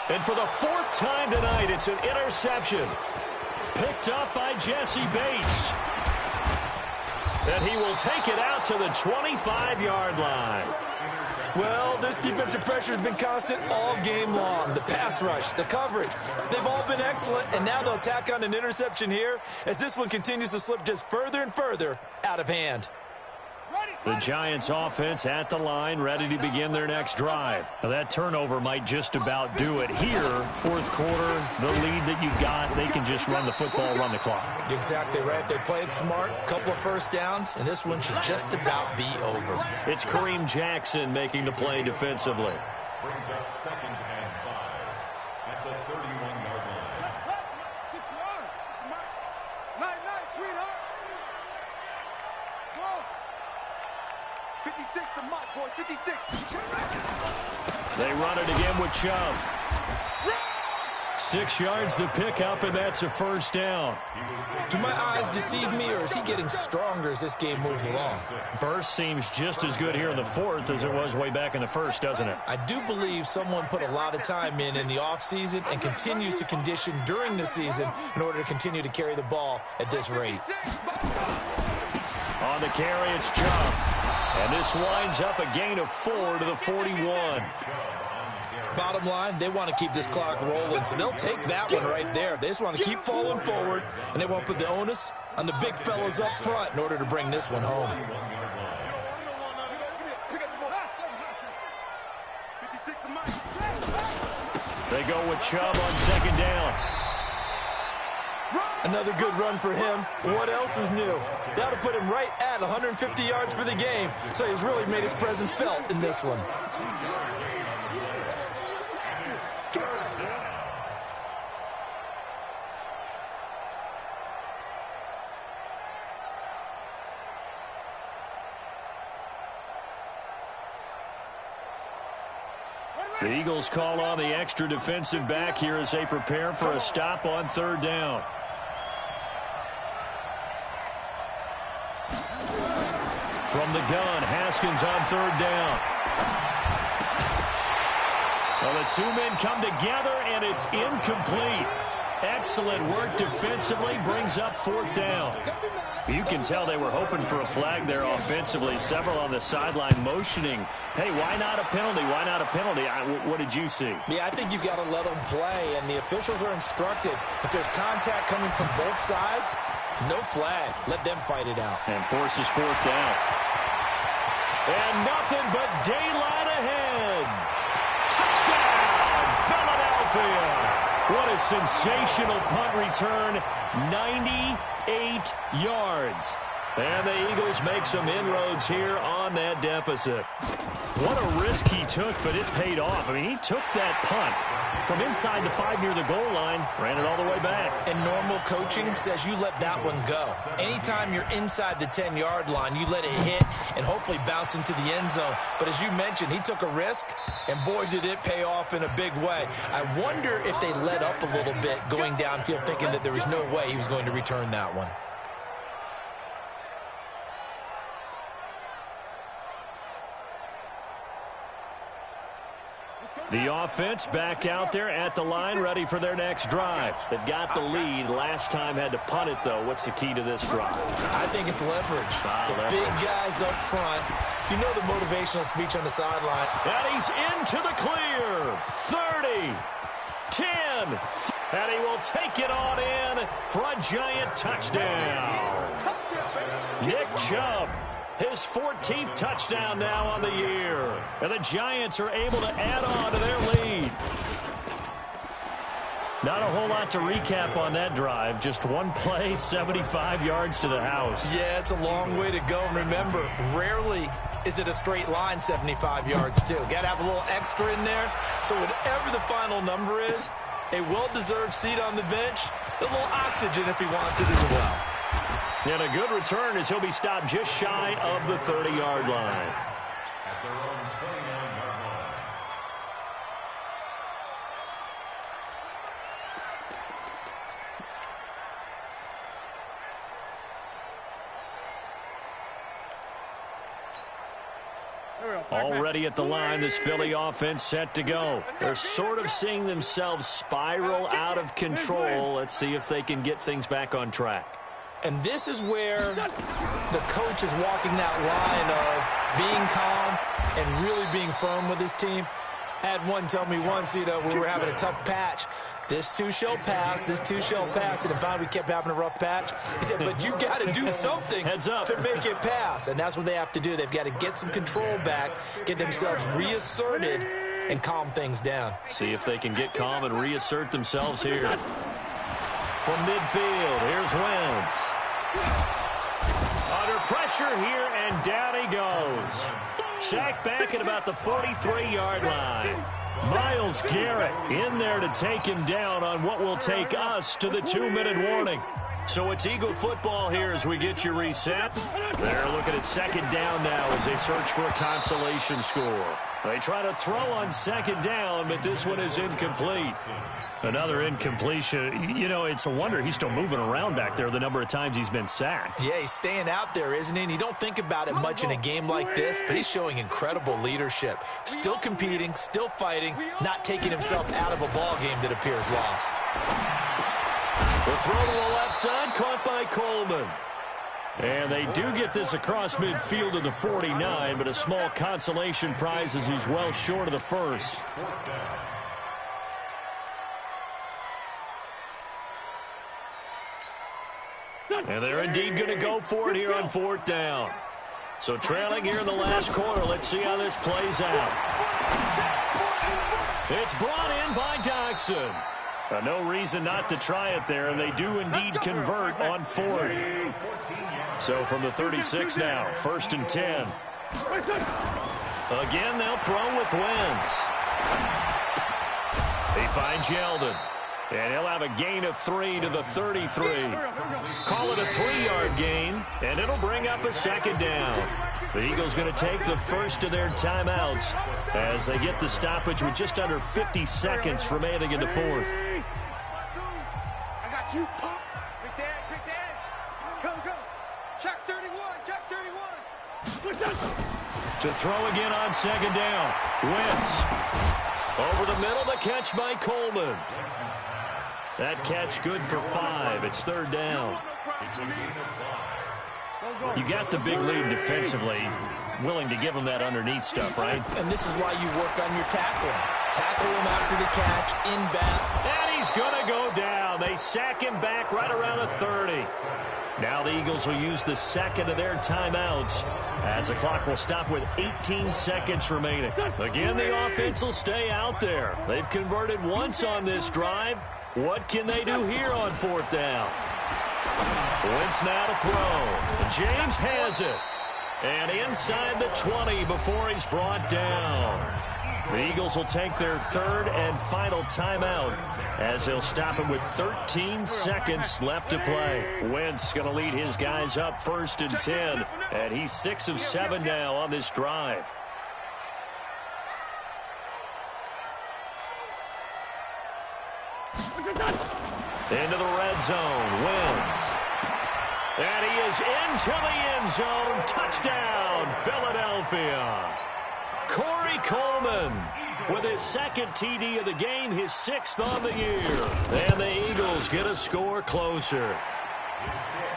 [SPEAKER 2] And for the 4th time tonight, it's an interception. Picked up by Jesse Bates. And he will take it out to the 25-yard line.
[SPEAKER 4] Well, this defensive pressure has been constant all game long. The pass rush, the coverage, they've all been excellent, and now they'll tack on an interception here as this one continues to slip just further and further out of hand.
[SPEAKER 2] The Giants offense at the line, ready to begin their next drive. Now that turnover might just about do it here. 4th quarter, the lead that you've got, they can just run the football, run the clock.
[SPEAKER 4] You're exactly right. They played smart, couple of first downs, and this one should just about be over.
[SPEAKER 2] It's Kareem Jackson making the play defensively.
[SPEAKER 3] Brings up 2nd and 5 at the 31-yard line.
[SPEAKER 1] Nice, sweetheart. 56 the mic, boys. 56.
[SPEAKER 2] They run it again with Chubb. 6 yards the pickup, and that's a first down.
[SPEAKER 4] Do my eyes deceive me, or is he getting stronger as this game moves along?
[SPEAKER 2] Burst seems just as good here in the 4th as it was way back in the 1st, doesn't it?
[SPEAKER 4] I do believe someone put a lot of time in the offseason and continues to condition during the season in order to continue to carry the ball at this rate.
[SPEAKER 2] On the carry, it's Chubb. And this winds up a gain of 4 to the 41.
[SPEAKER 4] Bottom line, they want to keep this clock rolling, so they'll take that one right there. They just want to keep falling forward, and they won't put the onus on the big fellas up front in order to bring this one home.
[SPEAKER 2] They go with Chubb on 2nd down.
[SPEAKER 4] Another good run for him. What else is new? That'll put him right at 150 yards for the game, so he's really made his presence felt in this one.
[SPEAKER 2] The Eagles call on the extra defensive back here as they prepare for a stop on 3rd down. From the gun, Haskins on 3rd down. Well, the 2 men come together, and it's incomplete. Excellent work defensively, brings up 4th down. You can tell they were hoping for a flag there offensively. Several on the sideline motioning, hey, why not a penalty? Why not a penalty? What did you see?
[SPEAKER 4] Yeah, I think you've got to let them play, and the officials are instructed. If there's contact coming from both sides, no flag. Let them fight it out.
[SPEAKER 2] And forces 4th down. And nothing but daylight ahead. Touchdown, Philadelphia. What a sensational punt return. 98 yards. And the Eagles make some inroads here on that deficit. What a risk he took, but it paid off. I mean, he took that punt from inside the 5 near the goal line, ran it all the way back.
[SPEAKER 4] And normal coaching says you let that one go. Anytime you're inside the 10-yard line, you let it hit and hopefully bounce into the end zone. But as you mentioned, he took a risk, and boy, did it pay off in a big way. I wonder if they let up a little bit going downfield, thinking that there was no way he was going to return that one.
[SPEAKER 1] Let's go.
[SPEAKER 2] The offense back out there at the line, ready for their next drive. They've got the lead. Last time had to punt it, though. What's the key to this drive?
[SPEAKER 4] I think it's leverage. The big guys up front. You know the motivational speech on the sideline.
[SPEAKER 2] And he's into the clear. 30, 10, and he will take it on in for a giant touchdown. Nick Chubb, his 14th touchdown now on the year. And the Giants are able to add on to their lead. Not a whole lot to recap on that drive. Just one play, 75 yards to the house.
[SPEAKER 4] Yeah, it's a long way to go. And remember, rarely is it a straight line 75 yards, too. Got to have a little extra in there. So whatever the final number is, a well-deserved seat on the bench, a little oxygen if he wants it as well.
[SPEAKER 2] And a good return as he'll be stopped just shy of the 30-yard line.
[SPEAKER 3] At their own 29-yard line.
[SPEAKER 2] Already at the line, this Philly offense set to go. They're sort of seeing themselves spiral out of control. Let's see if they can get things back on track.
[SPEAKER 4] And this is where the coach is walking that line of being calm and really being firm with his team. I had one tell me once, we were having a tough patch. This too shall pass, this too shall pass. And finally we kept having a rough patch. He said, but you got to do something to make it pass. And that's what they have to do. They've got to get some control back, get themselves reasserted, and calm things down.
[SPEAKER 2] See if they can get calm and reassert themselves here. From midfield, here's Wentz. Under pressure here, and down he goes. Sacked back at about the 43-yard line. Myles Garrett in there to take him down on what will take us to the 2-minute warning. So it's Eagle football here as we get you reset. They're looking at second down now as they search for a consolation score. They try to throw on second down, but this one is incomplete. Another incompletion. It's a wonder he's still moving around back there the number of times he's been sacked.
[SPEAKER 4] Yeah, he's staying out there, isn't he? And you don't think about it much in a game like this, but he's showing incredible leadership. Still competing, still fighting, not taking himself out of a ball game that appears lost.
[SPEAKER 2] The throw to the left side, caught by Coleman. And they do get this across midfield to the 49, but a small consolation prize as he's well short of the first. And they're indeed going to go for it here on fourth down. So trailing here in the last quarter, let's see how this plays out. It's brought in by Doxson. No reason not to try it there, and they do indeed convert on fourth. So from the 36 now, 1st and 10. Again, they'll throw with Wentz. He finds Yeldon. And he'll have a gain of 3 to the 33. Call it a 3-yard gain, and it'll bring up a second down. The Eagles going to take the first of their timeouts as they get the stoppage with just under 50 seconds remaining in the fourth.
[SPEAKER 1] I got you, pump. Quick dance. Go. Check 31.
[SPEAKER 2] To throw again on second down. Wentz. Over the middle, the catch by Coleman. That catch good for 5. It's third down. You got the big lead defensively. Willing to give them that underneath stuff, right?
[SPEAKER 4] And this is why you work on your tackling. Tackle him after the catch, inbound.
[SPEAKER 2] And he's going to go down. They sack him back right around the 30. Now the Eagles will use the second of their timeouts as the clock will stop with 18 seconds remaining. Again, the offense will stay out there. They've converted once on this drive. What can they do here on fourth down? Wentz now to throw. James has it. And inside the 20 before he's brought down. The Eagles will take their third and final timeout as they'll stop him with 13 seconds left to play. Wentz going to lead his guys up 1st and 10. And he's 6 of 7 now on this drive. Into the red zone, Wentz. And he is into the end zone. Touchdown, Philadelphia. Corey Coleman with his second TD of the game, his 6th on the year. And the Eagles get a score closer.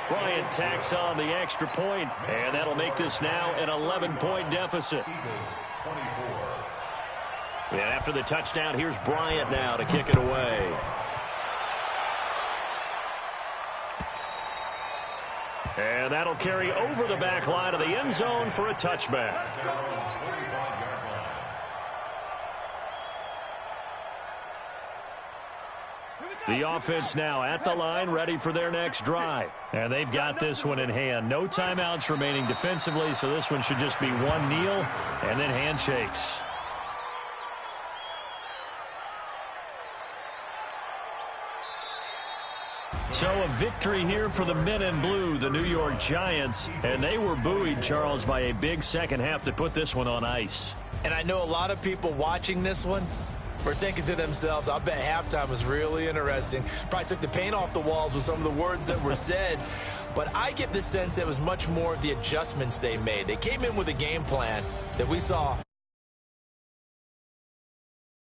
[SPEAKER 2] Bryant tacks on the extra point, and that'll make this now an 11-point deficit. And after the touchdown, here's Bryant now to kick it away. And that'll carry over the back line of the end zone for a touchback. The offense now at the line, ready for their next drive. And they've got this one in hand. No timeouts remaining defensively, so this one should just be one kneel and then handshakes. So a victory here for the men in blue, the New York Giants. And they were buoyed, Charles, by a big second half to put this one on ice.
[SPEAKER 4] And I know a lot of people watching this one were thinking to themselves, I bet halftime was really interesting. Probably took the paint off the walls with some of the words that were said. But I get the sense it was much more of the adjustments they made. They came in with a game plan that we saw